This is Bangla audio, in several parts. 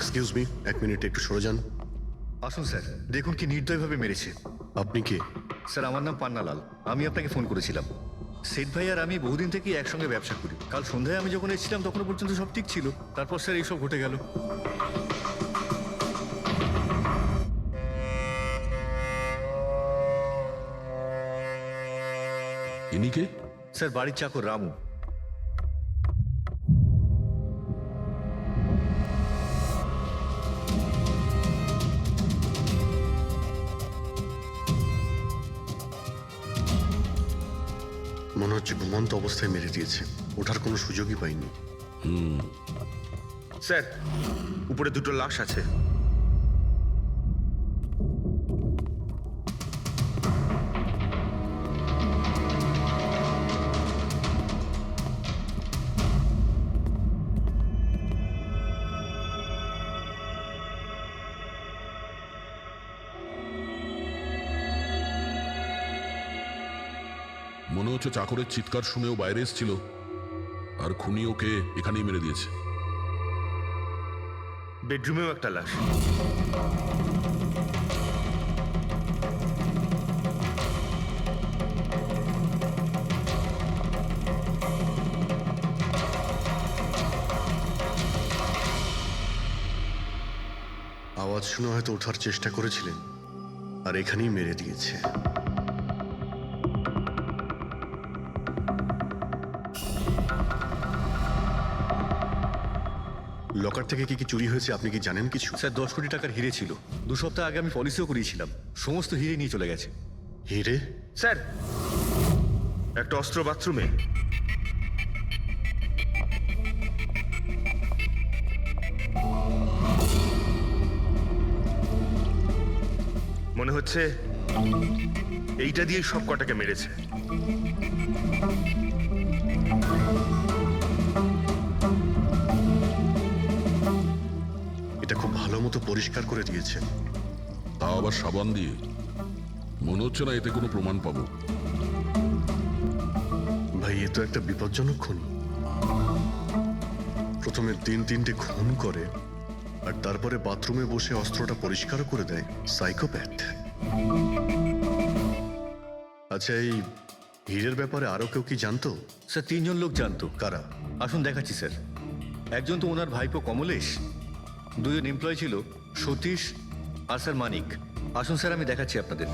এক্সকিউজ মি, এক মিনিট একটু সরে যান। আসুন স্যার, দেখুন কি নির্দয়ভাবে মেরেছে। আপনি কে? স্যার, আমার নাম পান্নালাল। আমি আপনাকে ফোন করেছিলাম। সেট ভাই আর আমি বহুদিন থেকেই একসঙ্গে ব্যবসা করি। কাল সন্ধ্যায় আমি যখন এসেছিলাম তখনও পর্যন্ত সব ঠিক ছিল। তারপর স্যার এইসব ঘটে গেল। ইনি কে? স্যার, বাড়ির চাকর রামু। মনে হচ্ছে ঘুমন্ত অবস্থায় মেরে দিয়েছে, ওঠার কোনো সুযোগই পাইনি। স্যার, উপরে দুটো লাশ আছে। মনে হচ্ছে চাকরের চিৎকার শুনেও বাইরে এসেছিল, আর খুনি ওকে এখানেই মেরে দিয়েছে। বেডরুমেও একটা লাশ। আওয়াজ শুনে হয়তো ওঠার চেষ্টা করেছিলেন, আর এখানেই মেরে দিয়েছে। লকার থেকে কি কি চুরি হয়েছে আপনি কি জানেন কিছু? স্যার, 10 কোটি টাকার হিরে ছিল। 2 সপ্তাহ আগে আমি পলিসিও করিয়েছিলাম। সমস্ত হিরে নিয়ে চলে গেছে। হিরে? স্যার, একটা অস্ত্র বাথরুমে। মনে হচ্ছে এইটা দিয়ে সব কটাকে মেরেছে। এটা খুব ভালো মতো পরিষ্কার করে দিয়েছে। তাও আবার সাবান দিয়ে। মনে হচ্ছে না এতে কোনো প্রমাণ পাবো। ভাই, এ তো একটা বিপজ্জনক খুনি। প্রথমে 3-3টে খুন করে, আর তারপরে বাথরুমে বসে অস্ত্রটা পরিষ্কারও করে দেয়। সাইকোপ্যাথ। আচ্ছা, এই হীরের ব্যাপারে আরো কেউ কি জানতো? স্যার, 3 জন লোক জানতো। কারা? আসুন দেখাচ্ছি স্যার। একজন তো ওনার ভাইপো কমলেশ। 2 জন এমপ্লয় ছিল, সতীশ আর স্যার মানিক। আসুন স্যার, আমি দেখাচ্ছি আপনাদের।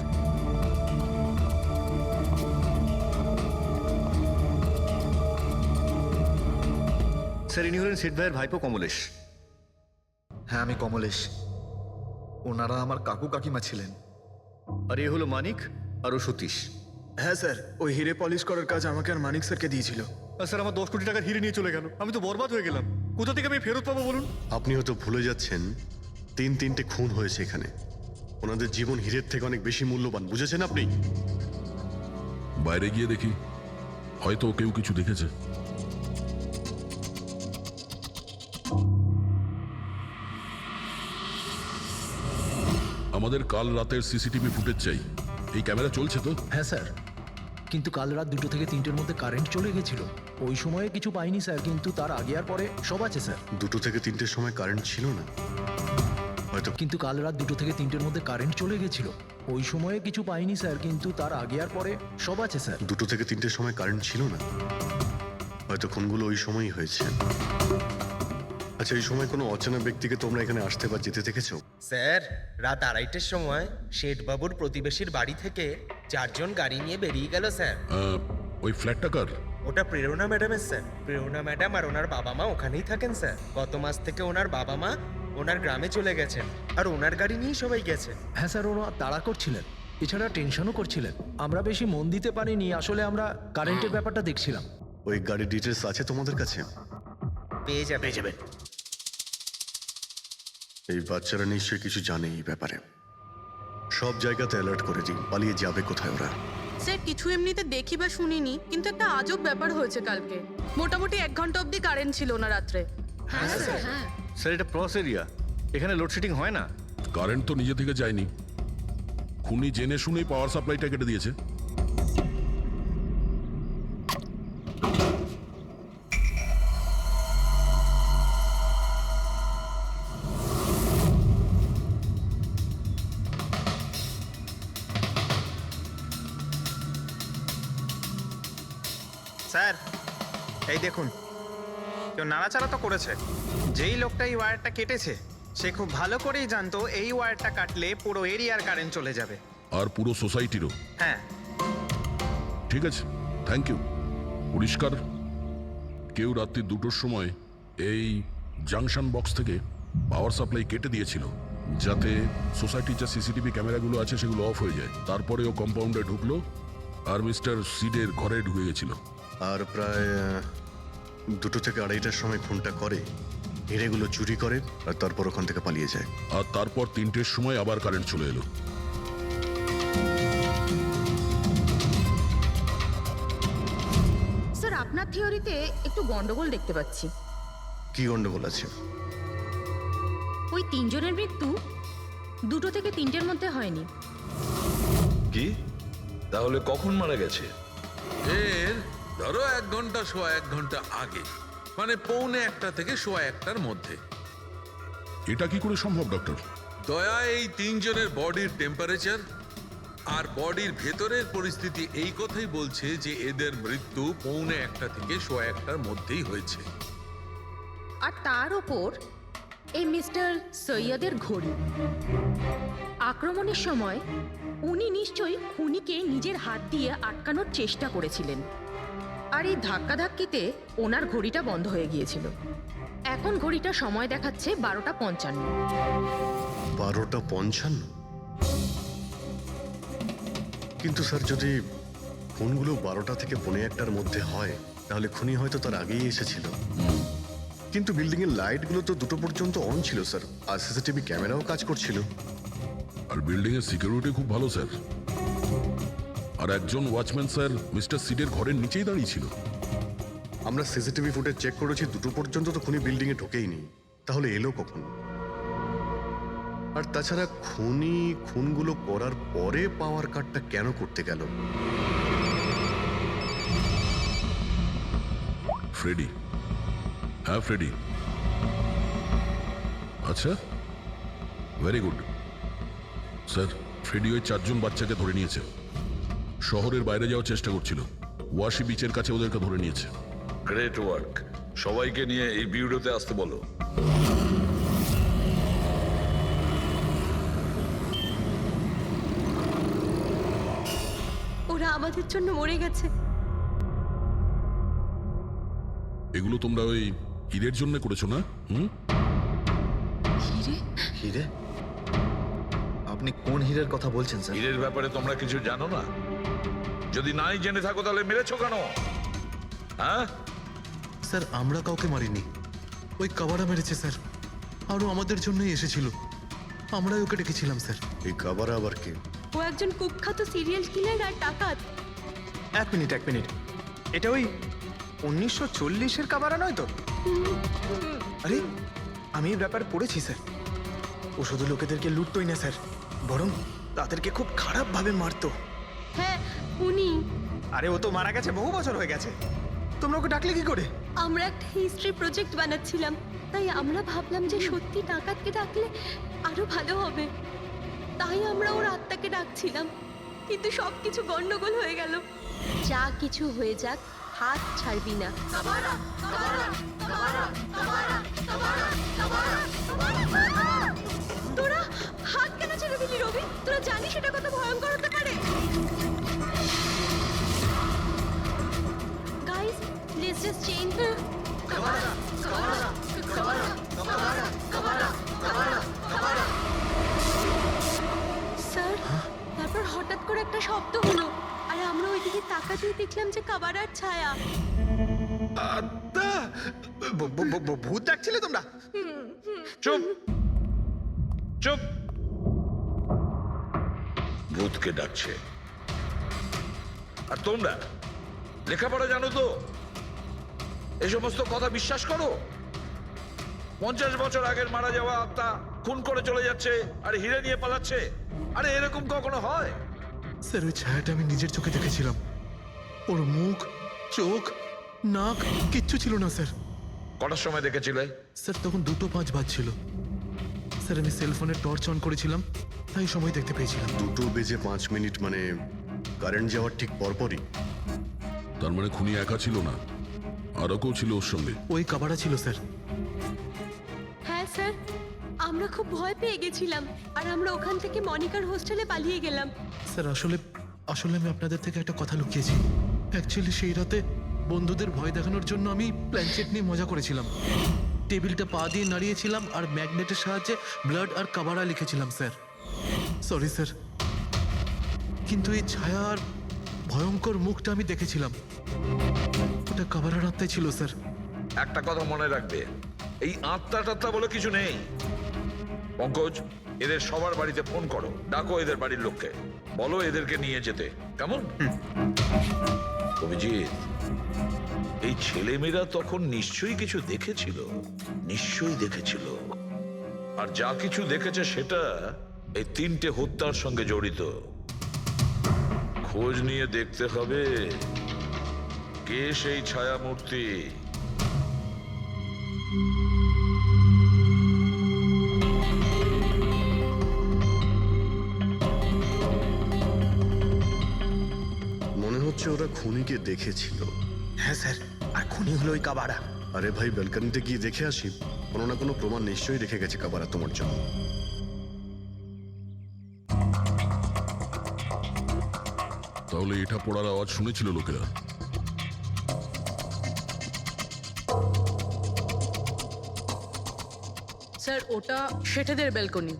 স্যার, ইনি হলেন সেট ভাইয়ের ভাইপো কমলেশ। হ্যাঁ, আমি কমলেশ। ওনারা আমার কাকু কাকিমা ছিলেন। আর এ হলো মানিক, আর ও সতীশ। হ্যাঁ স্যার, ওই হিরে পলিশ করার কাজ আমাকে আর মানিক স্যারকে দিয়েছিল। আর স্যার, আমার 10 কোটি টাকার হিরে নিয়ে চলে গেল। আমি তো বরবাদ হয়ে গেলাম। কোথা থেকে আমি ফেরত পাবো বলুন? আপনি হয়তো ভুলে যাচ্ছেন 3-3টে খুন হয়েছে এখানে। ওনাদের জীবন হীরের থেকে অনেক বেশি মূল্যবান, বুঝেছেন আপনি? বাইরে গিয়ে দেখি, হয়তো কেউ কিছু দেখেছে। আমাদের কাল রাতের সিসিটিভি ফুটেজ চাই। এই ক্যামেরা চলছে তো? হ্যাঁ স্যার, কিন্তু কাল রাত 2 থেকে 3টের মধ্যে কারেন্ট চলে গেছিল। ওই সময়ে কিছু পাইনি স্যার, কিন্তু তার আগে আর পরে সব আছে স্যার। 2 থেকে 3টের সময় কারেন্ট ছিল না হয়তো। কিন্তু কাল রাত 2 থেকে 3টের মধ্যে কারেন্ট চলে গেছিল। ওই সময়ে কিছু পাইনি স্যার, কিন্তু তার আগে আর পরে সব আছে স্যার। 2 থেকে 3টের সময় কারেন্ট ছিল না হয়তো, খুনগুলো ওই সময়ই হয়েছে। আচ্ছা, এই সময় কোনো অচেনা ব্যক্তিকে তোমরা এখানে আসতে বা যেতে দেখেছো? স্যার, রাত 2:30টার সময় শেঠবাবুর প্রতিবেশীর বাড়ি থেকে 4 জন গাড়ি নিয়ে বেরিয়ে গেল স্যার। ওই ফ্ল্যাটটা কার? ওটা প্রেরণা ম্যাডামের স্যার। প্রেরণা ম্যাডাম আর ওনার বাবা মা ওখানেই থাকেন স্যার। গত মাস থেকে ওনার বাবা মা ওনার গ্রামে চলে গেছেন, আর ওনার গাড়ি নিয়েই সবাই গেছে। হ্যাঁ স্যার, ওরা তাড়া করছিলেন, এছাড়া টেনশনও করছিলেন। আমরা বেশি মন দিতে পারিনি, আসলে আমরা কারেন্টের ব্যাপারটা দেখছিলাম। ওই গাড়ির ডিটেলস আছে তোমাদের কাছে? পেয়ে যাবে। এই বাচ্চারা নিশ্চয়ই কিছু জানে এই ব্যাপারে। সব জায়গাতে অ্যালার্ট করে দিন, পালিয়ে যাবে কোথায় ওরা। স্যার, কিছু এমনিতে দেখি বা শুনিনি, কিন্তু একটা আজব ব্যাপার হয়েছে কালকে। মোটামুটি 1 ঘন্টা অবধি কারেন্ট ছিল না রাত্রে। হ্যাঁ স্যার, হ্যাঁ। স্যার, এটা প্রস এরিয়া, এখানে লোডশেডিং হয় না। কারেন্ট তো নিজে থেকে যায়নি। খুনি জেনে শুনেই পাওয়ার সাপ্লাইটা কেটে দিয়েছে। স্যার এই দেখুন, কেউ নাড়াচাড়া তো করেছে। যেই লোকটা এই ওয়্যারটা কেটেছে সে খুব ভালো করেই জানতো এই ওয়্যারটা কাটলে পুরো এরিয়ার কারেন্ট চলে যাবে। আর পুরো সোসাইটিরও। হ্যাঁ, ঠিক আছে, থ্যাংক ইউ। পরিষ্কার, কেউ রাত্রি 2টোর সময় এই জাংশন বক্স থেকে পাওয়ার সাপ্লাই কেটে দিয়েছিল, যাতে সোসাইটির যা সিসিটিভি ক্যামেরাগুলো আছে সেগুলো অফ হয়ে যায়। তারপরে ও কম্পাউন্ডে ঢুকলো আর মিস্টার সিডের ঘরে ঢুকে গেছিল। আর প্রায় 2টো থেকে 2:30টার সময় খুনটা করে, হিরেগুলো চুরি করে আর তারপর ওখান থেকে পালিয়ে যায়। আর তারপর 3টের সময় আবার কারেন্ট চলে এলো। স্যার, আপনার থিওরিতে একটু গন্ডগোল দেখতে পাচ্ছি। কি গন্ডগোল আছে? ওই 3 জনের মৃত্যু 2টো থেকে 3টের মধ্যে হয়নি। কি তাহলে কখন মারা গেছে? এর ধরো 1 ঘন্টা সোয়া 1 ঘন্টা আগে, মানে 1:45 থেকে সোয়া 1টার মধ্যে। এটা কি করে সম্ভব ডক্টর? দয়া, এই 3 জনের বডির টেম্পারেচার আর বডির ভেতরের পরিস্থিতি এই কথাই বলছে যে এদের মৃত্যু 1:45 থেকে সোয়া 1টার মধ্যেই হয়েছে। আর তার ওপর এই মিস্টার সৈয়দের ঘড়ি। আক্রমণের সময় উনি নিশ্চয়ই খুনিকে নিজের হাত দিয়ে আটকানোর চেষ্টা করেছিলেন, আর এই ধাক্কাধাক্কিতে ওনার ঘড়িটা বন্ধ হয়ে গিয়েছিল। এখন ঘড়িটা সময় দেখাচ্ছে 12:55। 12:55? কিন্তু স্যার, যদি খুনগুলো 12টা থেকে 1:45টার মধ্যে হয় তাহলে খুনি হয়তো তার আগেই এসেছিল। কিন্তু বিল্ডিং এর লাইটগুলো তো 2টো পর্যন্ত অন ছিল স্যার, আর সিসিটিভি ক্যামেরাও কাজ করছিল। আর বিল্ডিং এর সিকিউরিটি খুব ভালো স্যার। আর একজন ওয়াচম্যান স্যার মিস্টার সিডের ঘরের নিচেই দাঁড়িয়ে ছিল। আমরা সিসিটিভি ফুটেজ চেক করেছি, 2টো পর্যন্ত তো খুনি বিল্ডিং এ ঢোকেই নি। তাহলে এলো কখন? আর তাছাড়া খুনি খুনগুলো করার পরে পাওয়ার কাটটা কেন করতে গেল? ফ্রেডি। হ্যাঁ ফ্রেডি। আচ্ছা, ভেরি গুড স্যার। ফ্রেডি ওই 4 জন বাচ্চাকে ধরে নিয়েছে। শহরের বাইরে যাওয়ার চেষ্টা করছিল, ওয়াশি বিচের কাছে ওদেরকে ধরে নিয়েছে। Great work. সবাইকে নিয়ে এই বিউরোতে আসতে বলো। ওরা আমাদের জন্য মরে গেছে। এগুলো তোমরা ওই হিরের জন্য করেছো না? হিরে? আপনি কোন হীরের কথা বলছেন স্যার? হীরের ব্যাপারে তোমরা কিছু জানো না? যদি নাই জেনে থাকো তাহলে মেরেছো কেন? হ্যাঁ স্যার আমরা কাউকে মারিনি, ওই কাবারা মেরেছে স্যার। আরও আমাদের জন্যই এসেছিল, আমরাই ওকে ডেকেছিলাম স্যার। এই কাবারা আবার কে? ও একজন কুখ্যাত সিরিয়াল কিলার আর ডাকাত। এক মিনিট, এটা ওই 1940-এর কাবারা নয় তো? আরে আমি এই ব্যাপারে পড়েছি স্যার। ও শুধু লোকেদেরকে লুটতোই না স্যার, বরং তাদেরকে খুব খারাপভাবে মারতো। হ্যাঁ, উনি। আরে ও তো মারা গেছে, বহু বছর হয়ে গেছে। তোমরা ওকে ডাকলে কি করে? আমরা একটা হিস্ট্রি প্রজেক্ট বানাচ্ছিলাম, তাই আমরা ভাবলাম যে সত্যি ডাকাতকে ডাকলে আরো ভালো হবে। তাই আমরা ওর আত্মাকে ডাকছিলাম, কিন্তু সবকিছু গন্ডগোল হয়ে গেল। যা কিছু হয়ে যাক, হাত ছাড়বি না। তোরা হাত কেন ছেড়ে দিলি রবি? তোরা জানিস এটা কত ভয়ঙ্কর হতে পারে? Guys, let's just change. Sir, তারপর হঠাৎ করে একটা শব্দ হলো, আর আমরা ওইদিকে তাকাতেই দেখলাম যে কাবারার ছায়া। ভূত ডাকছিলে তোমরা? চুপ চুপ। ভূতকে ডাকছে। আর তোমরা লেখাপড়া জানো তো? এই সমস্ত কথা বিশ্বাস করো? 50 বছর আগের মারা যাওয়া আত্মা খুন করে চলে যাচ্ছে আর হিরে নিয়ে পালাচ্ছে। আরে এরকম কখনো হয়? স্যার ওই ছায়াটা আমি নিজের চোখে দেখেছিলাম। ওর মুখ, চোখ, নাক কিচ্ছু ছিল না স্যার। কটার সময় দেখেছিলে? স্যার তখন 2:05 বাজছিল। স্যার আমি সেলফোনে টর্চ অন করেছিলাম, তাই সময় দেখতে পেয়েছিলাম। 2:05 মানে কারেন্ট যাওয়ার ঠিক পরপরই? তার মানে খুনি একা ছিল না, আরও কেউ ছিল ওর সঙ্গে। ওই কাবারা ছিল স্যার। হ্যাঁ স্যার, আমরা খুব ভয় পেয়ে গেছিলাম আর আমরা ওখান থেকে মনিকার হোস্টেলে পালিয়ে গেলাম। স্যার আসলে আসলে আমি আপনাদের থেকে একটা কথা লুকিয়েছি। অ্যাকচুয়ালি সেই রাতে বন্ধুদের ভয় দেখানোর জন্য আমি প্ল্যানচেট নিয়ে মজা করেছিলাম। টেবিলটা পা দিয়ে নাড়িয়েছিলাম আর ম্যাগনেটের সাহায্যে ব্লাড আর কাবারা লিখেছিলাম স্যার। সরি স্যার, কিন্তু এই ছায়া আর ভয়ঙ্কর মুখটা আমি দেখেছিলাম, ওটা কাবারার আত্মাই ছিল স্যার। একটা কথা মনে রাখবে, এই আত্মা টাত্মা বলে কিছু নেই। পঙ্কজ, এদের সবার বাড়িতে ফোন করো, ডাকো এদের বাড়ির লোককে, বলো এদেরকে নিয়ে যেতে, কেমন? অভিজিৎ, এই ছেলেমেয়েরা তখন নিশ্চয়ই কিছু দেখেছিল, নিশ্চয়ই দেখেছিল। আর যা কিছু দেখেছে সেটা এই 3টে হত্যার সঙ্গে জড়িত। খোঁজ নিয়ে দেখতে হবে কে সেই ছায়ামূর্তি। মনে হচ্ছে ওরা খুনিকে দেখেছিল। হ্যাঁ স্যার, আর খুনি হলো ওই কাবারা। আরে ভাই, ব্যালকনিতে গিয়ে দেখে আসি, কোনো না কোনো প্রমাণ নিশ্চয়ই রেখে গেছে কাবারা তোমার জন্য। তাহলে এটা পড়ার আওয়াজ শুনেছিল লোকেরা। স্যার ওটা শেঠেদের ব্যালকনি,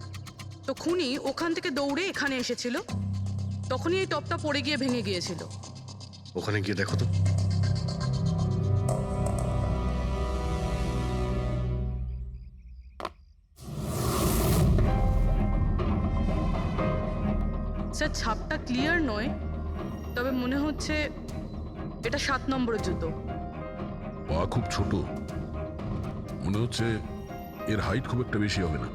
তো খুনি ওখান থেকে দৌড়ে এখানে এসেছিল, তখনই এই টপটা পড়ে গিয়ে ভেঙে গিয়েছিল। ওখানে গিয়ে দেখো তো। স্যার ছাপটা ক্লিয়ার নয়, তবে মনে হচ্ছে এটা 7 নম্বরের জুতো। পা খুব ছোট, মনে হচ্ছে এর হাইট খুব একটা বেশি হবে না।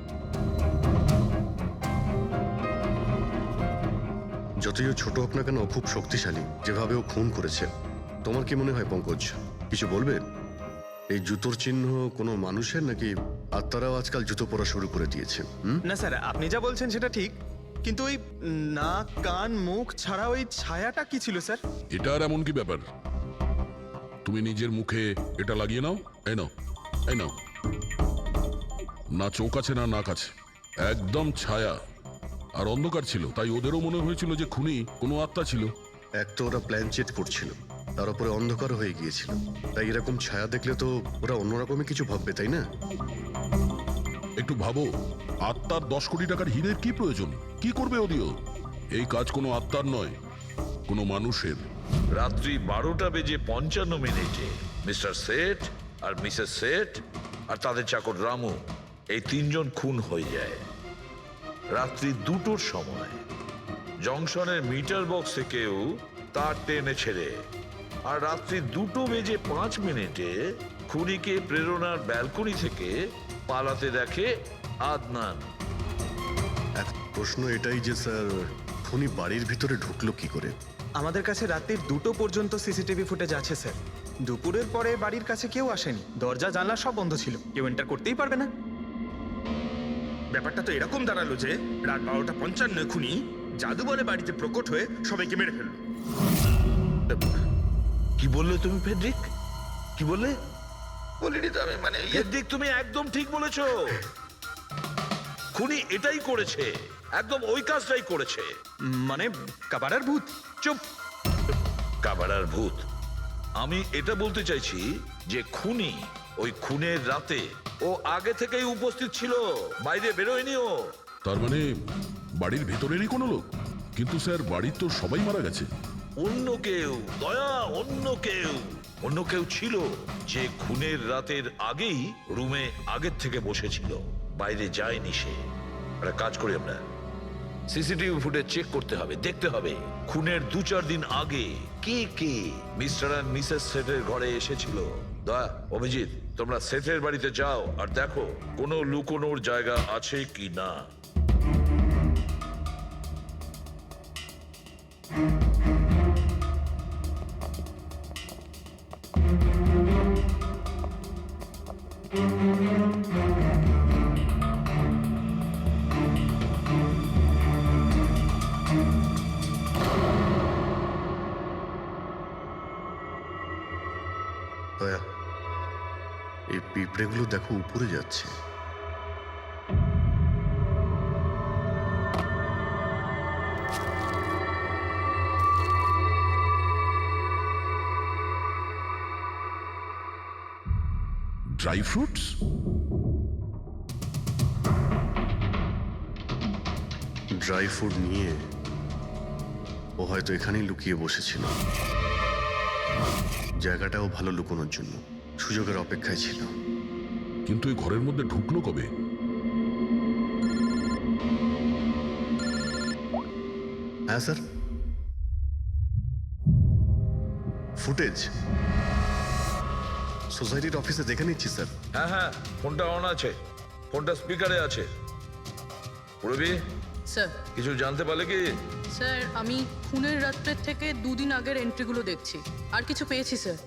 যতই ও ছোট হোক না কেন, ও খুব শক্তিশালী, যেভাবে ও খুন করেছে। তোমার কি মনে হয় পঙ্কজ, কিছু বলবে? এই জুতোর চিহ্ন কোনো মানুষের, নাকি আত্মারাও আজকাল জুতো পরা শুরু করে দিয়েছে? না স্যার, আপনি যা বলছেন সেটা ঠিক, কিন্তু ওই নাক কান মুখ ছাড়া ওই ছায়াটা কি ছিল স্যার? এটা আর এমন কি ব্যাপার? তুমি নিজের মুখে এটা লাগিয়ে নাও, এই নাও, এই নাও। না চোখ আছে না নাক আছে, একদম ছায়া আর অন্ধকার ছিল, তাই ওদেরও মনে হয়েছিল যে খুনি কোনো আত্মা ছিল। এক তো ওরা প্ল্যানচেট করছিল, তার উপরে অন্ধকার হয়ে গিয়েছিল, তাই এরকম ছায়া দেখলে তো ওরা অন্যরকমই কিছু ভাববে, তাই না? একটু ভাবো, আত্মার 10 কোটি টাকার হীরের কি প্রয়োজন? কি করবে ওদিও? এই কাজ কোনো আত্মার নয়, কোনো মানুষের। রাত্রি 12:55 মিস্টার সেঠ আর মিসেস সেঠ আর তাদের চাকর রামু, এই 3 জন খুন হয়ে যায় রাত্রি 2টোর সময়। জংশনের মিটার বক্সে কেউ তার টেনে ছেড়ে, আর রাত্রি 2:05 খুনিকে প্রেরণার ব্যালকনি থেকে পালাতে দেখে আদনান। এক প্রশ্ন এটাই যে স্যার, খুনি বাড়ির ভিতরে ঢুকলো কি করে? আমাদের কাছে রাত্রির 2টো পর্যন্ত সিসিটিভি ফুটেজ আছে স্যার। দুপুরের পরে বাড়ির কাছে কেউ আসেনি, দরজা জানলা সব বন্ধ ছিল, কেউ এন্টার করতেই পারবে না। ব্যাপারটা তো এরকম দাঁড়ালো যে রাত 12:55 খুনি জাদু বলে বাড়িতে প্রকট হয়ে সবাইকে মেরে ফেললো। কি বললে তুমি ফেডরিক? কি বললে? বলিনি তো আমি, মানে ফেডরিক তুমি একদম ঠিক বলেছো। খুনি এটাই করেছে, একদম ওই কাজটাই করেছে। মানে কাবারার ভূত? চুপ, কাবারার ভূত। আমি এটা বলতে চাইছি যে খুনি ওই খুনের রাতে ও আগে থেকেই উপস্থিত ছিল, বাইরে বেরোয়নি ও। তার মানে বাড়ির ভেতরেরই কোনো লোক? কিন্তু স্যার, বাড়ির তো সবাই মারা গেছে। অন্য কেউ, দয়া, অন্য কেউ ছিল যে খুনের রাতের আগেই রুমে আগের থেকে বসেছিল, বাইরে যায়নি সে। একটা কাজ করি আমরা, সিসিটিভি ফুটেজ চেক করতে হবে, দেখতে হবে খুনের 2-4 দিন আগে কে কে মিস্টার আর মিসেস সেটের ঘরে এসেছিল। দয়া, অভিজিৎ, তোমরা সেটের বাড়িতে যাও আর দেখো কোনো লুকোনোর জায়গা আছে কি না। স্প্রেগুলো দেখো উপরে যাচ্ছে। Dry fruits? ড্রাই ফ্রুট নিয়ে ও হয়তো এখানেই লুকিয়ে বসেছিল। জায়গাটাও ভালো লুকোনোর জন্য সুযোগের অপেক্ষায় ছিল। কিন্তু এই ঘরের মধ্যে ঢুকলো কবে? হ্যাঁ স্যার, ফুটেজ সোসাইটির অফিসে দেখে নিচ্ছি স্যার। হ্যাঁ হ্যাঁ, ফোনটা অন আছে, ফোনটা স্পিকারে আছে। পুরবি স্যার কিছু জানতে পারলে কি? স্যার আমি খুনের রাত্রের থেকে 2 দিন আগের এন্ট্রিগুলো দেখছি, আর কিছু পেয়েছি স্যার।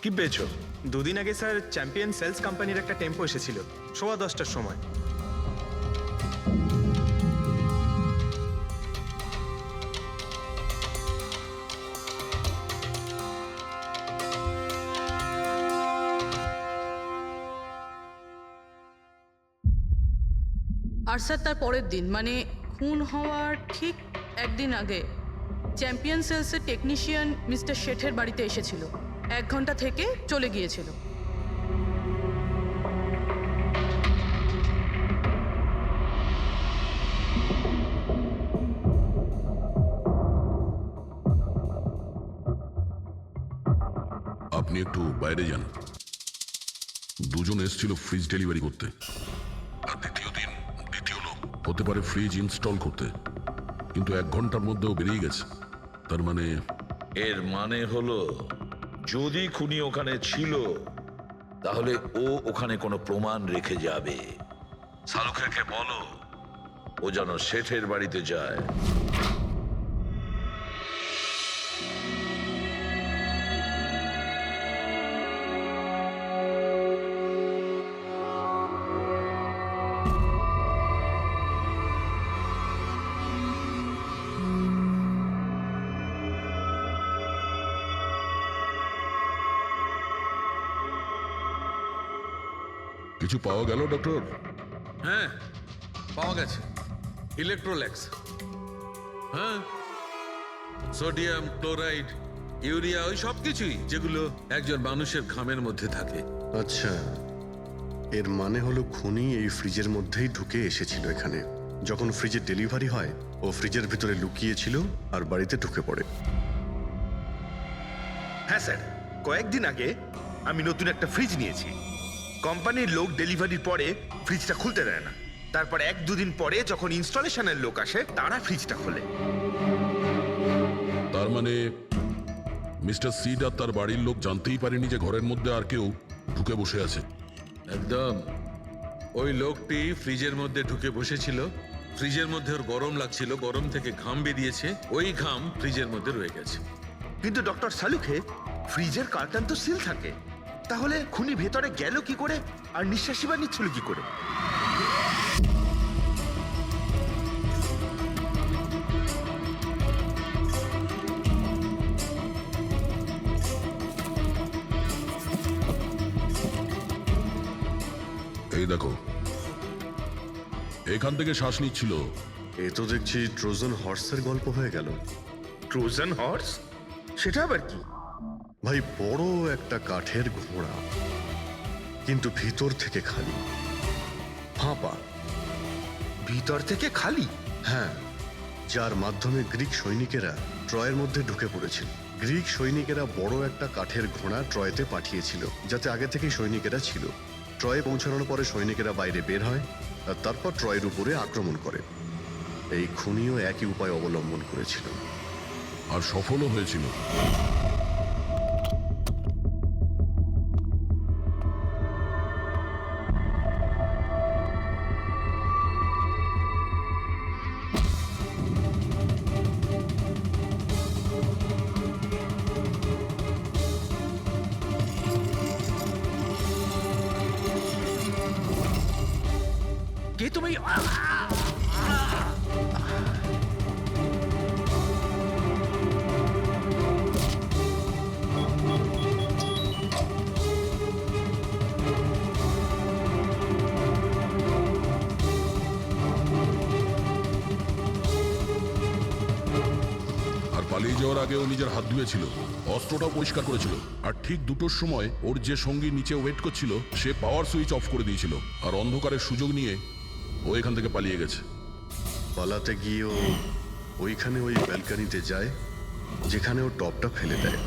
কি পেয়েছো? 2 দিন আগে স্যার চ্যাম্পিয়ন সেলস কোম্পানির একটা টেম্পো এসেছিল 10:15টার সময়। আর স্যার তার পরের দিন মানে খুন হওয়ার ঠিক 1 দিন আগে চ্যাম্পিয়ন সেলসের টেকনিশিয়ান মিস্টার শেঠের বাড়িতে এসেছিল, 1 ঘন্টা থেকে চলে গিয়েছিল। আপনি একটু বাইরে যান। দুজন এসেছিল ফ্রিজ ডেলিভারি করতে, আর দ্বিতীয় দিন দ্বিতীয় লোক হতে পারে ফ্রিজ ইনস্টল করতে, কিন্তু 1 ঘন্টার মধ্যেও বেরিয়ে গেছে। তার মানে এর মানে হলো যদি খুনি ওখানে ছিল তাহলে ও ওখানে কোনো প্রমাণ রেখে যাবে। শালুখেরকে বলো ও যেন শেঠের বাড়িতে যায়। কিছু পাওয়া গেল ডক্টর? হ্যাঁ, পাওয়া গেছে ইলেকট্রোল্যাক্স। হ্যাঁ, সোডিয়াম ক্লোরাইড, ইউরিয়া, ওই সব কিছুই যেগুলো একজন মানুষের ঘামের মধ্যে থাকে। আচ্ছা, এর মানে হলো খুনি এই ফ্রিজের মধ্যেই ঢুকে এসেছিল এখানে। যখন ফ্রিজের ডেলিভারি হয় ও ফ্রিজের ভিতরে লুকিয়েছিল আর বাড়িতে ঢুকে পড়ে। হ্যাঁ স্যার, কয়েকদিন আগে আমি নতুন একটা ফ্রিজ নিয়েছি। কোম্পানির লোক ডেলিভারির পরে ফ্রিজটা খুলতে দেয় না। তারপর 1-2 দিন পরে যখন ইনস্টলেশনের লোক আসে তারা ফ্রিজটা খোলে। তার মানে মিস্টার সিড আর তার বাড়ির লোক জানতেই পারেনি যে ঘরের মধ্যে আর কেউ ঢুকে বসে আছে। একদম, ওই লোকটি ফ্রিজের মধ্যে ঢুকে বসেছিল, ফ্রিজের মধ্যে ওর গরম লাগছিল, গরম থেকে ঘাম বেরিয়েছে, ওই ঘাম ফ্রিজের মধ্যে রয়ে গেছে। কিন্তু ডক্টর শালুখে, ফ্রিজের কার্টন তো সিল থাকে, তাহলে খুনি ভেতরে গেল কি করে আর নিঃশ্বাসই বা নিচ্ছিল কি করে? এই দেখো, এখান থেকে শ্বাস নিচ্ছিল। এ তো দেখছি ট্রোজান হর্সের গল্প হয়ে গেল। Trojan horse? সেটা আবার কি? ভাই, বড় একটা কাঠের ঘোড়া, কিন্তু ভিতর থেকে খালি, ফাঁপা। ভিতর থেকে খালি? হ্যাঁ, যার মাধ্যমে গ্রিক সৈনিকেরা ট্রয়ের মধ্যে ঢুকে পড়েছিল। গ্রিক সৈনিকেরা বড় একটা কাঠের ঘোড়া ট্রয়েতে পাঠিয়েছিল, যাতে আগে থেকেই সৈনিকেরা ছিল। ট্রয়ে পৌঁছানোর পরে সৈনিকেরা বাইরে বের হয় আর তারপর ট্রয়ের উপরে আক্রমণ করে। এই খুনিও একই উপায় অবলম্বন করেছিল আর সফলও হয়েছিল। কে তুমি? পালিয়ে যাওয়ার আগে ও নিজের হাত ধুয়েছিল, অস্ত্রটাও পরিষ্কার করেছিল, আর ঠিক 2টোর সময় ওর যে সঙ্গী নিচে ওয়েট করছিল সে পাওয়ার সুইচ অফ করে দিয়েছিল, আর অন্ধকারের সুযোগ নিয়ে ও এখান থেকে পালিয়ে গেছে। পালাতে গিয়ে ও ওইখানে ওই ব্যালকানিতে যায় যেখানে ও টপটা ফেলে দেয়।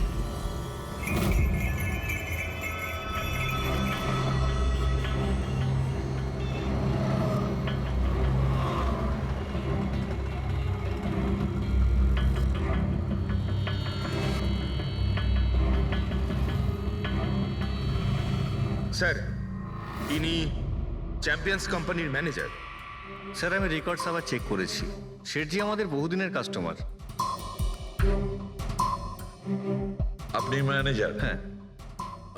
স্যার, ইনি চ্যাম্পিয়ন্স কোম্পানির ম্যানেজার। স্যার আমি রেকর্ডস আবার চেক করেছি, শেঠজি আমাদের বহুদিনের কাস্টমার। আপনি ম্যানেজার? হ্যাঁ।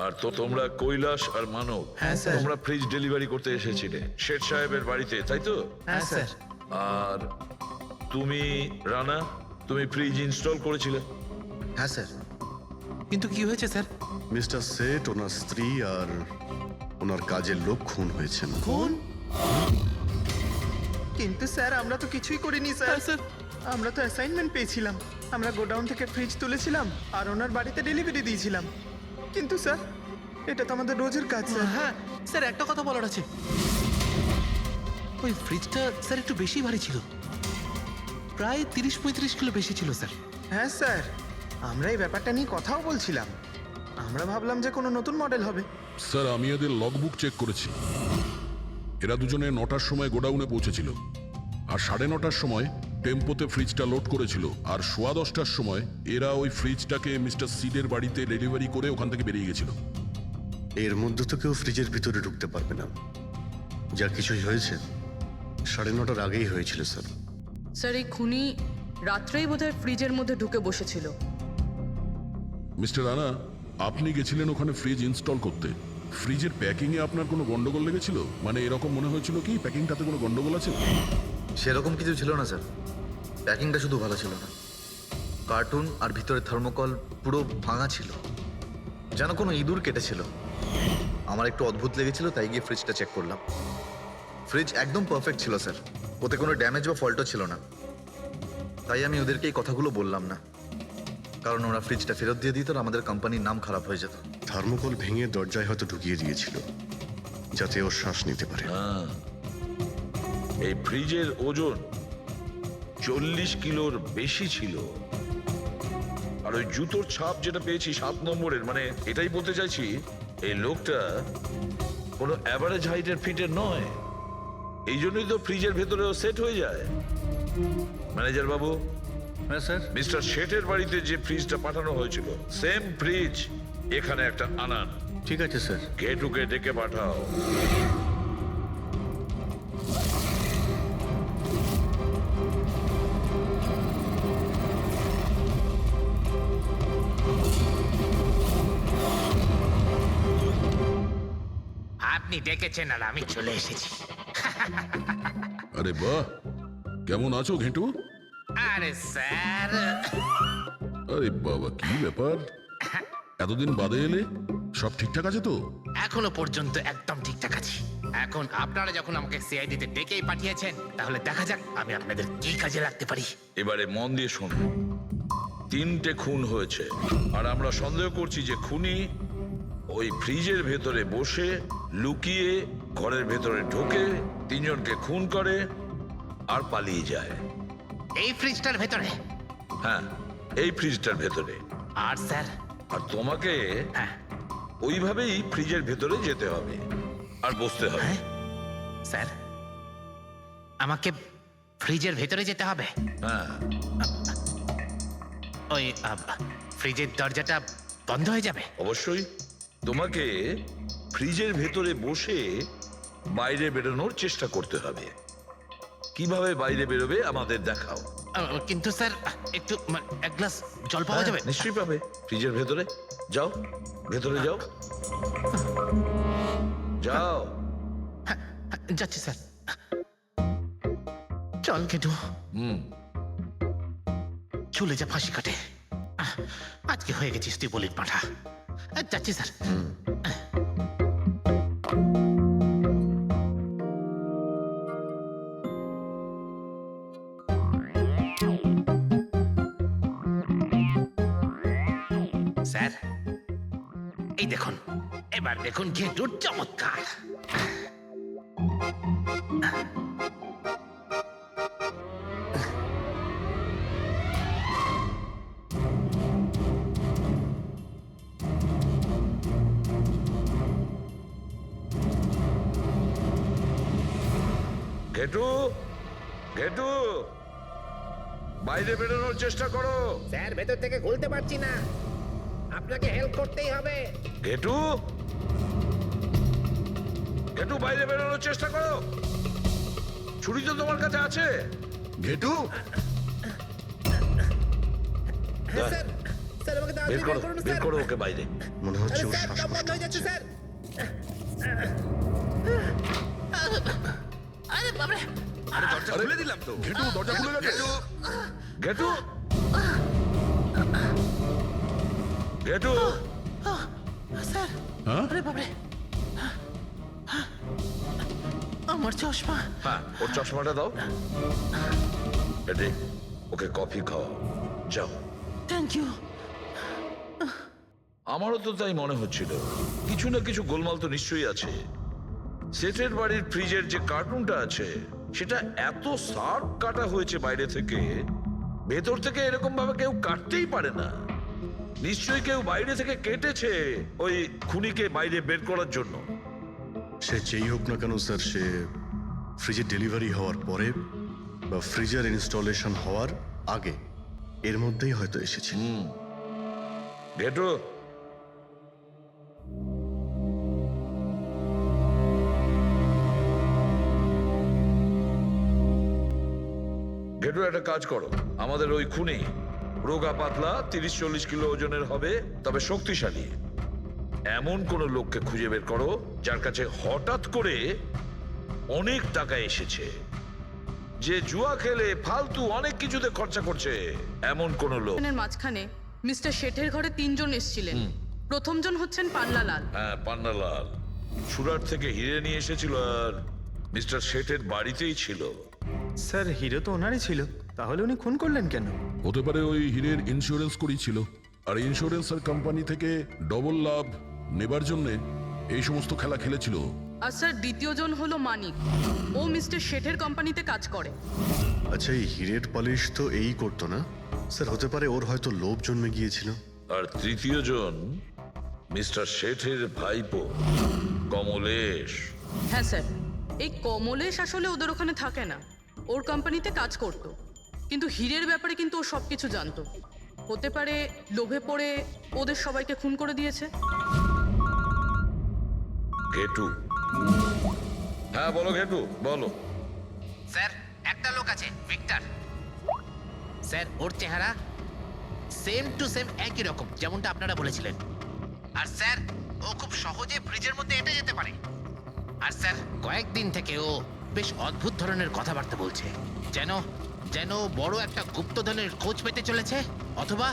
আর তো তোমরা কৈলাস আর মানব, হ্যাঁ, স্যার। তোমরা ফ্রিজ ডেলিভারি করতে এসেছিলে শেঠ সাহেবের বাড়িতে, তাই তো? হ্যাঁ স্যার। আর তুমি রানা, তুমি ফ্রিজ ইনস্টল করেছিলে? হ্যাঁ স্যার। কিন্তু কি হয়েছে স্যার? মিস্টার সেট, ওনার স্ত্রী আর ওনার কাজের লোক খুন হয়েছেন। কোন? কিন্তু স্যার আমরা তো কিছুই করিনি স্যার। হ্যাঁ, স্যার। আমরা তো অ্যাসাইনমেন্ট পেয়েছিলাম, আমরা গোডাউন থেকে ফ্রিজ তুলেছিলাম আর ওনার বাড়িতে ডেলিভারি দিয়েছিলাম। কিন্তু স্যার এটা তো আমাদের রোজের কাজ স্যার। হ্যাঁ স্যার, একটা কথা বলার আছে। ওই ফ্রিজটা স্যার একটু বেশি ভারী ছিল, প্রায় 30-35 কিলো বেশি ছিল স্যার। হ্যাঁ স্যার, আমরা এই ব্যাপারটা নিয়ে কথাও বলছিলাম। আমরা ভাবলাম যে কোনো নতুন মডেল হবে। স্যার আমি এদের লগবুক চেক করেছি, এরা দুজনে 9টার সময় গোডাউনে পৌঁছেছিল, আর 9:30টার সময় টেম্পোতে ফ্রিজটা লোড করেছিল, আর 10:15টার সময় এরা ওই ফ্রিজটাকে মিস্টার সিডের বাড়িতে ডেলিভারি করে ওখান থেকে বেরিয়ে গেছিল। এর মধ্যে তো কেউ ফ্রিজের ভিতরে ঢুকতে পারবে না। যা কিছুই হয়েছে 9:30টার আগেই হয়েছিল স্যার। স্যার এই খুনি রাত্রেই বোধহয় ফ্রিজের মধ্যে ঢুকে বসেছিল। মিস্টার রানা, আপনি গেছিলেন ওখানে ফ্রিজ ইনস্টল করতে, ফ্রিজের প্যাকিংয়ে আপনার কোনো গন্ডগোল লেগেছিল? মানে এরকম মনে হয়েছিল কি প্যাকিংটাতে কোনো গন্ডগোল আছে? সেরকম কিছু ছিল না স্যার, প্যাকিংটা শুধু ভালো ছিল না, কার্টুন আর ভিতরে থার্মোকল পুরো ভাঙা ছিল, যেন কোনো ইঁদুর কেটেছিল। আমার একটু অদ্ভুত লেগেছিল, তাই গিয়ে ফ্রিজটা চেক করলাম। ফ্রিজ একদম পারফেক্ট ছিল স্যার, ওতে কোনো ড্যামেজ বা ফল্টও ছিল না। তাই আমি ওদেরকে এই কথাগুলো বললাম না, কারণ ওরা ফ্রিজটা ফেরত দিয়ে দিত আর আমাদের কোম্পানির নাম খারাপ হয়ে যেত। থার্মোকল ভেঙে দরজায় হয়তো ঢুকিয়ে দিয়েছিল যাতে ও শ্বাস নিতে পারে। এই ফ্রিজের ওজন 40 কিলোর বেশি ছিল। আর ওই জুতোর ছাপ যেটা পেয়েছি 7 নম্বরের, মানে এটাই বলতে চাইছি এই লোকটা কোনো অ্যাভারেজ হাইটের ফিটের নয়। এই জন্যই তো ফ্রিজের ভেতরেও সেট হয়ে যায়। ম্যানেজার বাবু, হ্যাঁ স্যার। মিস্টার শেঠের বাড়িতে যে ফ্রিজটা পাঠানো হয়েছিল সেম ফ্রিজ এখানে একটা আনান। ঠিক আছে স্যার। গেটুকে ডেকে পাঠাও। আপনি ডেকেছেন আর আমি চলে এসেছি। আরে বাহ, কেমন আছো ঘেঁটু? আরে স্যার, আরে বাবা, কি ব্যাপার, এতদিন বাদে এলে? সব ঠিকঠাক আছে তো? এখনো পর্যন্ত একদম ঠিকঠাক আছি। এখন আপনারা যখন আমাকে সিআইডিতে ডেকেই পাঠিয়েছেন, তাহলে দেখা যাক আমি আপনাদের কি কাজে লাগতে পারি। এবারে মন দিয়ে শুনুন। 3টে খুন হয়েছে, আর আমরা সন্দেহ করছি যে খুনি ওই ফ্রিজের ভেতরে বসে লুকিয়ে ঘরের ভেতরে ঢোকে, 3 জনকে খুন করে আর পালিয়ে যায়। এই ফ্রিজটার ভেতরে? হ্যাঁ, এই ফ্রিজটার ভেতরে। আর স্যার? আর তোমাকে হ্যাঁ, ওইভাবেই ফ্রিজের ভেতরে যেতে হবে আর বসতে হবে। স্যার আমাকে ফ্রিজের ভেতরে যেতে হবে? হ্যাঁ। ওই ফ্রিজের দরজাটা বন্ধ হয়ে যাবে? অবশ্যই। তোমাকে ফ্রিজের ভেতরে বসে বাইরে বেরোনোর চেষ্টা করতে হবে। কিভাবে বাইরে বেরোবে আমাদের দেখাও। কিন্তু স্যার একটু এক গ্লাস জল পাওয়া যাবে? নিশ্চয়ই পাবে। ফ্রিজের ভেতরে যাও, ভেতরে যাও, যাও। যাচ্ছি স্যার। চল কেটু, চলে যা ফাঁসি কাটে। আজকে হয়ে গেছিস তুই বলির পাঠা। যাচ্ছি স্যার। স্যার এই দেখুন, এবার দেখুন ঘেটুর চমৎকার। ঘেটু ঘেটু বাইরে বেরোনোর চেষ্টা করো। স্যার ভেতর থেকে খুলতে পারছি না, আপনাকে হেল্প করতেই হবে। ঘেটু ঘেটু বাইরে বেরোনোর চেষ্টা করো। ছুরি তো তোমার কাছে আছে। ঘেটু স্যার স্যার আমাকে বের করো বের করো ওকে বাইরে। মনে হচ্ছে ওর স্যার দম শ্বাসকষ্ট বন্ধ হয়ে যাচ্ছে হচ্ছে। স্যার। আরে বাবারে, দরজা খুলে দিলাম তো। ঘেটু দরজা খুলে গেছে। ঘেটু ঘেটু স্যার হ্যাঁ আরে বাবারে, আমার চশমা। হ্যাঁ ওর চশমাটা দাও। এটি ওকে কফি খাওয়াও যাও। Thank you. আমারও তো তাই মনে হচ্ছিল, কিছু না কিছু গোলমাল তো নিশ্চয়ই আছে। সেটের বাড়ির ফ্রিজের যে কার্টুনটা আছে সেটা এত শার্প কাটা হয়েছে বাইরে থেকে, ভেতর থেকে এরকম ভাবে কেউ কাটতেই পারে না। নিশ্চয়ই কেউ বাইরে থেকে কেটেছে ওই খুনিকে বাইরে বের করার জন্য। সে যেই হোক না কেন স্যার, সে ফ্রিজের ডেলিভারি হওয়ার পরে বা ফ্রিজার ইনস্টলেশন হওয়ার আগে এর মধ্যেই হয়তো এসেছে। ঘেটু ঘেটু একটা কাজ করো, আমাদের ওই খুনি রোগা পাতলা 30-40 কিলো ওজনের হবে, তবে শক্তিশালী এমন কোন লোককে খুঁজে বের করো যার কাছে হঠাৎ করে অনেক টাকা এসেছে, যে জুয়া খেলে ফালতু অনেক কিছুতে খরচা করছে, এমন কোন লোক। এর মাঝখানে মিস্টার শেঠের ঘরে 3 জন এসেছিলেন। প্রথমজন হচ্ছেন পান্নালাল। হ্যাঁ পান্নালাল সুরাট থেকে হিরে নিয়ে এসেছিল আর মিস্টার শেঠের বাড়িতেই ছিল। স্যার হিরো তো ওনারই ছিল, তাহলে উনি খুন করলেন কেন? হতে পারে ওই হীরের ইন্স্যুরেন্স করেছিল, আর ইন্স্যুরেন্সের কোম্পানি থেকে ডবল লাভ নেবার জন্য এই সমস্ত খেলা খেলেছিল। আর স্যার দ্বিতীয়জন হলো মানিক, ও মিস্টার শেঠের কোম্পানিতে কাজ করে। আচ্ছা, এই হিরের পালিশ তো এই করতো না স্যার? হতে পারে ওর হয়তো লোভ জন্মে গিয়েছিল। আর তৃতীয় জন মিস্টার শেঠের ভাইপো কমলেশ। হ্যাঁ স্যার, এই কমলেশ আসলে ওদের ওখানে থাকে না, ওর কোম্পানিতে কাজ করত, কিন্তু হীরের ব্যাপারে কিন্তু ও সব কিছু জানতো। হতে পারে লোভে পড়ে ওদের সবাইকে খুন করে দিয়েছে। ঘেটু হ্যাঁ বলো ঘেটু বলো। স্যার একটা লোক আছে ভিক্টর, স্যার ওর চেহারা সেম টু সেম একই রকম যেমনটা আপনারা বলেছিলেন। আর স্যার ও খুব সহজে ফ্রিজের মধ্যে এঁটে যেতে পারে। আর স্যার কয়েকদিন থেকে ও বেশ অদ্ভুত ধরনের কথাবার্তা বলছে, যেন যেন বড় একটা গুপ্তধনের খোঁজ পেতে চলেছে, অথবা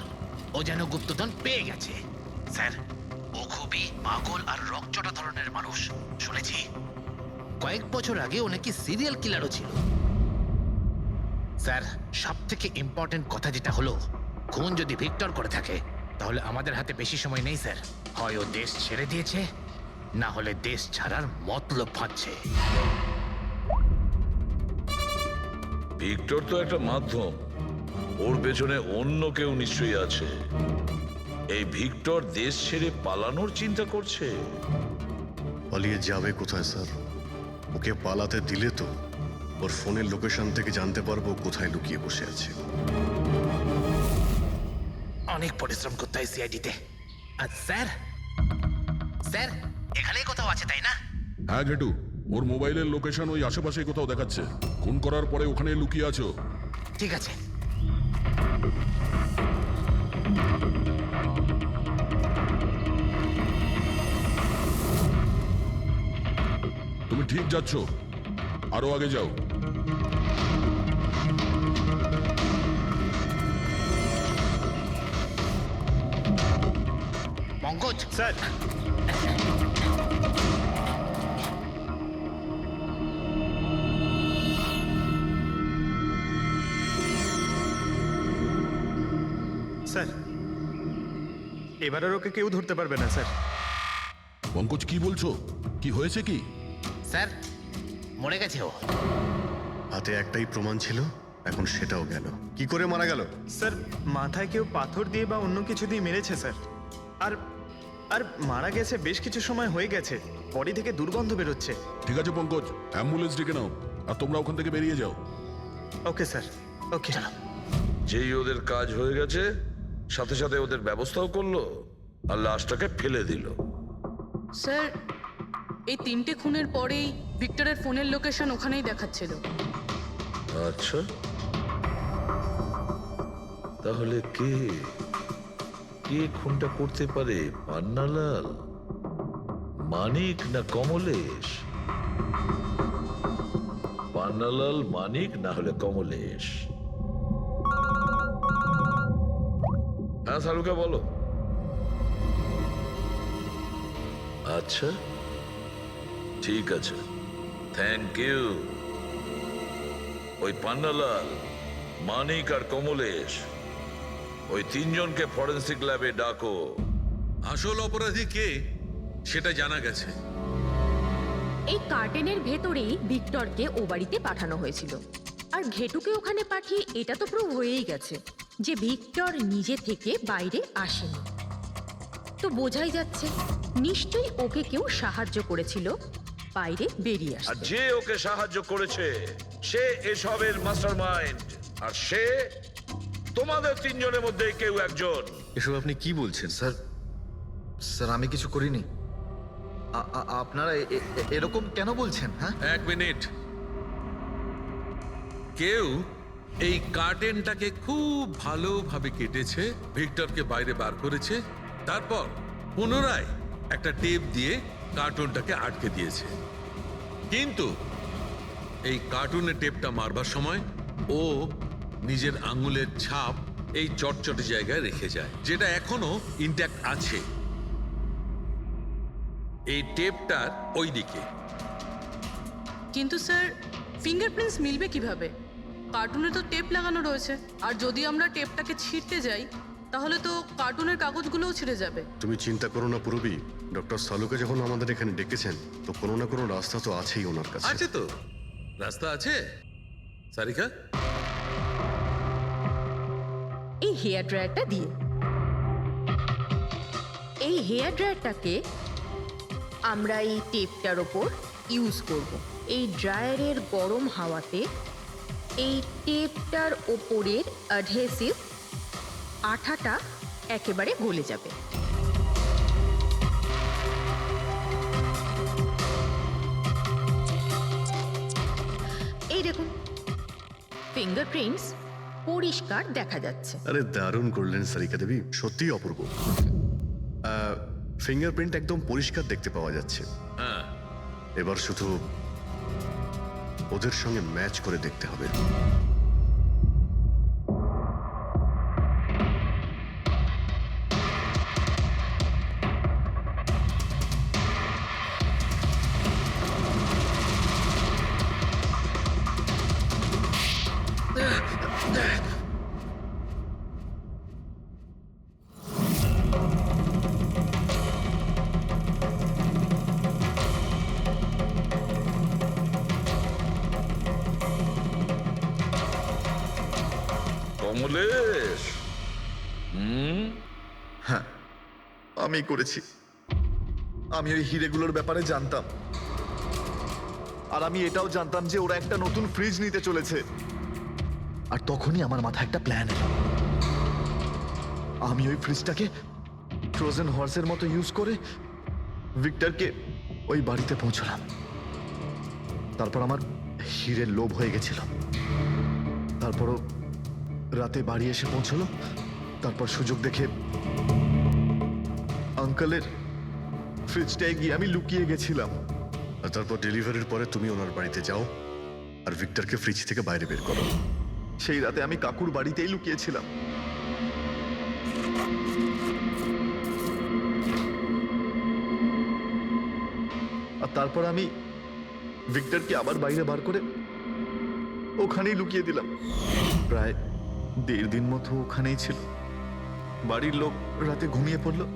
ও যেন গুপ্তধন পেয়ে গেছে। স্যার ও খুবই পাগল আর রকচটা ধরনের মানুষ। শুনেছি কয়েক বছর আগে ও নাকি সিরিয়াল কিলারও ছিল। স্যার সব থেকে ইম্পর্টেন্ট কথা যেটা হলো, খুন যদি ভিক্টর করে থাকে তাহলে আমাদের হাতে বেশি সময় নেই স্যার। হয় ও দেশ ছেড়ে দিয়েছে, না হলে দেশ ছাড়ার মতলব ভাবছে। ভিক্টর তো একটা মাধ্যম, ওর পেছনে অন্য কেউ নিশ্চয়ই আছে। এই ভিক্টর দেশ ছেড়ে পালানোর চিন্তা করছে। পালিয়ে যাবে কোথায় স্যার? ওকে পালাতে দিলে তো ওর ফোনের লোকেশন থেকে জানতে পারবো কোথায় লুকিয়ে বসে আছে। অনেক পরিশ্রম করতে হয় সিআইডিতে। আর স্যার স্যার এখানেই কোথাও আছে তাই না? হ্যাঁ ঘেটু, ওর মোবাইলের লোকেশন ওই আশেপাশে কোথাও দেখাচ্ছে। খুন করার পরে ওখানে লুকিয়ে আছো। ঠিক আছে। তুমি ঠিক যাচ্ছ, আরো আগে যাও। পঙ্কজ স্যার স্যার এবার আর ওকে কেউ ধরতে পারবে না স্যার। পঙ্কজ কি বলছো? কি হয়েছে কি? স্যার মরে গেছে ও। হাতে একটাই প্রমাণ ছিল, এখন সেটাও গেল। কি করে মারা গেল? স্যার মাথায় কেউ পাথর দিয়ে বা অন্য কিছু দিয়ে মেরেছে স্যার। আর আর মারা গেছে বেশ কিছু সময় হয়ে গেছে, বডি থেকে দুর্গন্ধ বেরোচ্ছে। ঠিক আছে পঙ্কজ, অ্যাম্বুলেন্স ডেকে নাও আর তোমরা ওখান থেকে বেরিয়ে যাও। ওকে স্যার, ওকে। যেই ওদের কাজ হয়ে গেছে সাথে সাথে ওদের ব্যবস্থাও করলো আর লাশটাকে ফেলে দিল। স্যার এই 3টে খুনের পরেই ভিক্টরের ফোনের লোকেশন ওখানেই দেখাচ্ছিল। আচ্ছা, তাহলে কে কে খুনটা করতে পারে? পান্নালাল, মানিক না কমলেশ? পান্নালাল, মানিক না হলে কমলেশ। হ্যাঁ সালুকা বলো। আচ্ছা ঠিক আছে, থ্যাংক ইউ। ওই পান্নালাল, মানিক আর কমলেশ, ওই 3 জনকে ফরেন্সিক ল্যাবে ডাকো। আসল অপরাধী কে সেটা জানা গেছে। এই কার্টেনের ভেতরেই ভিক্টরকে ও বাড়িতে পাঠানো হয়েছিল, আর ঘেটুকে ওখানে পাঠিয়ে এটা তো প্রুভ হয়েই গেছে যে ভিক্টর নিজে থেকে বাইরে আসেনি। তো বোঝাই যাচ্ছে নিশ্চয়ই ওকে কেউ সাহায্য করেছিল বাইরে বেরিয়ে আর আসতে। যে ওকে সাহায্য করেছে সে এসবের মাস্টারমাইন্ড, আর সে তোমাদের 3 জনের মধ্যে কেউ একজন। এসব আপনি কি বলছেন? স্যার স্যার আমি কিছু করিনি। আপনারা এরকম কেন বলছেন? হ্যাঁ, এক মিনিট। কেউ এই কার্টেনটাকে খুব ভালোভাবে কেটেছে, ভিক্টরকে বাইরে বার করেছে, তারপর পুনরায় একটা টেপ দিয়ে কার্টুনটাকে আটকে দিয়েছে। কিন্তু এই কার্টুনের টেপটা মারবার সময় ও নিজের আঙুলের ছাপ এই চটচটে জায়গায় রেখে যায়, যেটা এখনো ইনট্যাক্ট আছে। এই টেপটার ওই দিকে। কিন্তু স্যার ফিঙ্গারপ্রিন্টস মিলবে কিভাবে? কার্টুনে তো টেপ লাগানো রয়েছে, আর যদি আমরা টেপটাকে ছিঁড়তে যাই তাহলে তো কার্টুনের কাগজগুলোও ছিঁড়ে যাবে। তুমি চিন্তা করো না পুরবি, ডক্টর সালুকে যখন আমাদের এখানে ডেকেছেন তো কোনো না কোনো রাস্তা তো আছেই ওনার কাছে। আছে তো, রাস্তা আছে। সারিকা, এই হেয়ার ড্রায়ারটা দিয়ে, এই হেয়ার ড্রায়ারটাকে আমরা এই টেপটার ওপর ইউজ করব। এই ড্রায়ারের গরম হাওয়াতে এই টেপটার ওপরের অ্যাডহেসিভ আঠাটা একেবারে গলে যাবে। এই দেখুন, ফিঙ্গারপ্রিন্টস পরিষ্কার দেখা যাচ্ছে। আরে দারুণ করলেন সারিকা দেবী, সত্যিই অপূর্ব। ফিঙ্গারপ্রিন্ট একদম পরিষ্কার দেখতে পাওয়া যাচ্ছে। হ্যাঁ, এবার শুধু ওদের সঙ্গে ম্যাচ করে দেখতে হবে। কমলেশ, হ্যাঁ আমি করেছি। আমি ওই হিরেগুলোর ব্যাপারে জানতাম, আর আমি এটাও জানতাম যে ওরা একটা নতুন ফ্রিজ নিতে চলেছে। আর তখনই আমার মাথায় একটা প্ল্যান এলো। আমি ওই ফ্রিজটাকে ফ্রোজেন হর্সের মতো ইউজ করে ভিক্টরকে ওই বাড়িতে পৌঁছলাম। তারপর আমার হিরের লোভ হয়ে গেছিল। তারপরও রাতে বাড়ি এসে পৌঁছলো। তারপর সুযোগ দেখে আঙ্কেলের ফ্রিজটায় গিয়ে আমি লুকিয়ে গেছিলাম। আর তারপর ডেলিভারির পরে তুমি ওনার বাড়িতে যাও আর ভিক্টরকে ফ্রিজ থেকে বাইরে বের করো। সেই রাতে আমি কাকুর বাড়িতেই লুকিয়েছিলাম। আর তারপর আমি ভিক্টরকে আবার বাইরে বার করে ওখানেই লুকিয়ে দিলাম। প্রায় 1.5 দিন মতো ওখানেই ছিল। বাড়ির লোক রাতে ঘুমিয়ে পড়লো,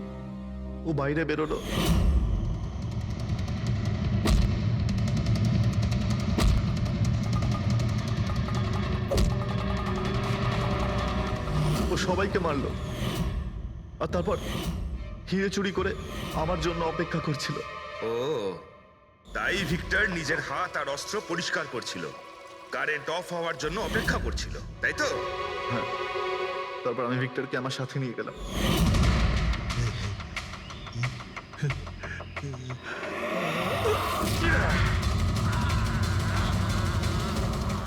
ও বাইরে বেরোলো। ও সবাইকে মারলো, আর তারপর হিরে চুরি করে আমার জন্য অপেক্ষা করছিল। ও তাই ভিক্টর নিজের হাত আর অস্ত্র পরিষ্কার করছিল, কারেন্ট অফ হওয়ার জন্য অপেক্ষা করছিল, তাই তো? হ্যাঁ, তারপর আমি ভিক্টরকে আমার সাথে নিয়ে গেলাম।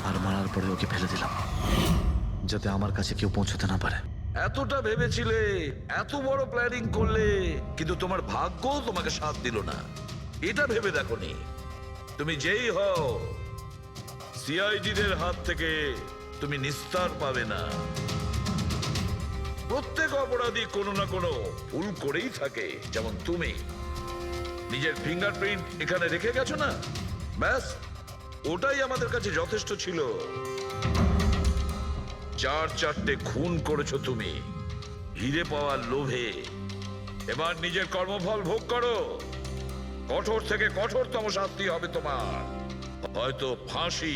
আর মারার পরে ওকে ফেলে দিলাম, যাতে আমার কাছে কেউ পৌঁছতে না পারে। এতটা ভেবেছিলে, এত বড় প্ল্যানিং করলে, কিন্তু তোমার ভাগ্য তোমাকে সাথ দিল না। এটা ভেবে দেখোনি তুমি যেই হও সিআইডিদের হাত থেকে তুমি নিস্তার পাবে না। প্রত্যেক অপরাধী কোনো না কোনো ভুল করেই থাকে, যেমন তুমি নিজের ফিঙ্গারপ্রিন্ট এখানে রেখে গেছো না, ব্যাস ওটাই আমাদের কাছে যথেষ্ট ছিল। 4-4টে খুন করেছো তুমি হিরে পাওয়ার লোভে। এবার নিজের কর্মফল ভোগ করো, কঠোর থেকে কঠোরতম শাস্তি হবে তোমার, হয়তো ফাঁসি।